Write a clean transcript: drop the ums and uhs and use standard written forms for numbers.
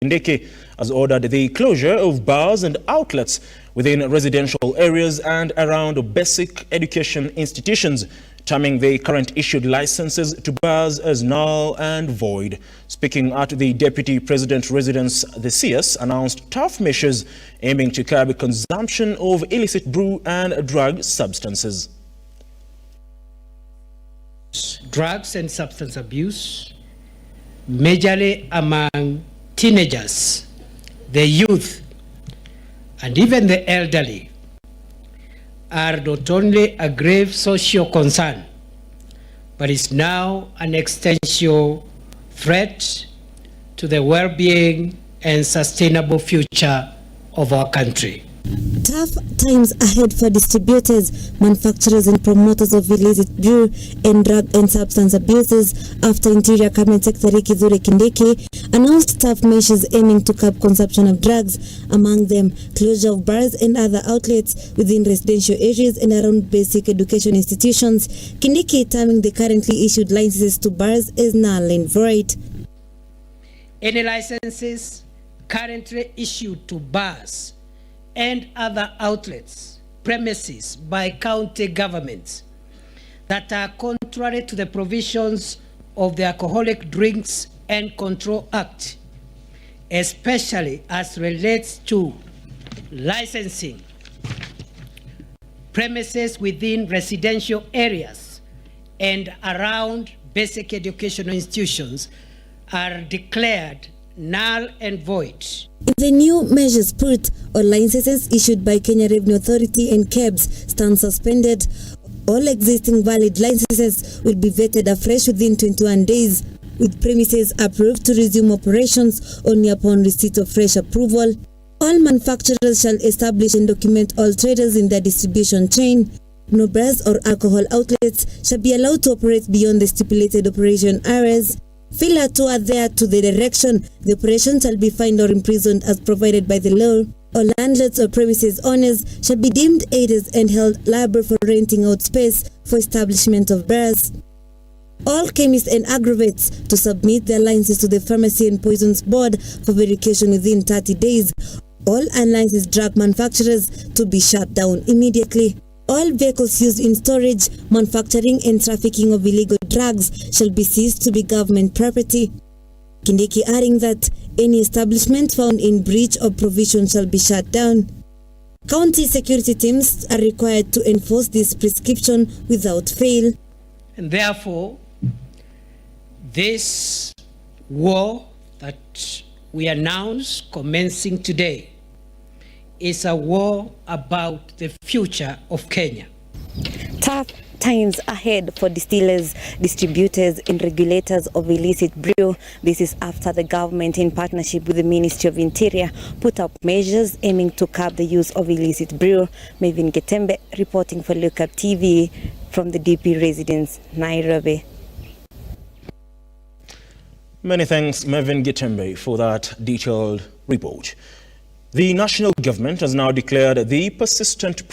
Kindiki has ordered the closure of bars and outlets within residential areas and around basic education institutions, terming the current issued licenses to bars as null and void. Speaking at the Deputy President residence, the CS announced tough measures aiming to curb consumption of illicit brew and drug substances. Drugs and substance abuse, majorly among teenagers, the youth, and even the elderly, are not only a grave social concern, but is now an existential threat to the well-being and sustainable future of our country. Tough times ahead for distributors, manufacturers and promoters of illicit brew and drug and substance abuses after Interior Cabinet Secretary Kindiki announced tough measures aiming to curb consumption of drugs, among them closure of bars and other outlets within residential areas and around basic education institutions. Kindiki terming the currently issued licenses to bars as null and void. Any licenses currently issued to bars and other outlets, premises by county governments that are contrary to the provisions of the Alcoholic Drinks and Control Act, especially as relates to licensing premises within residential areas and around basic educational institutions, are declared null and void. The new measures put all licenses issued by Kenya Revenue Authority and KEBS stand suspended. All existing valid licenses will be vetted afresh within 21 days, with premises approved to resume operations only upon receipt of fresh approval. All manufacturers shall establish and document all traders in their distribution chain. No bars or alcohol outlets shall be allowed to operate beyond the stipulated operation hours. Failure to adhere to the direction, the operation shall be fined or imprisoned as provided by the law. All landlords or premises owners shall be deemed aiders and held liable for renting out space for establishment of bars. All chemists and aggregates to submit their licenses to the Pharmacy and Poisons Board for verification within 30 days. All unlicensed drug manufacturers to be shut down immediately. All vehicles used in storage, manufacturing and trafficking of illegal drugs shall be seized to be government property. Kindiki adding that any establishment found in breach of provision shall be shut down. County security teams are required to enforce this prescription without fail. And therefore, this war that we announce commencing today is a war about the future of Kenya. Tough times ahead for distillers, distributors and regulators of illicit brew. This is after the government, in partnership with the Ministry of Interior, put up measures aiming to curb the use of illicit brew. Mevin Getembe reporting for Lookup TV from the DP residence, Nairobi. Many thanks, Mevin Getembe, for that detailed report. The national government has now declared the persistent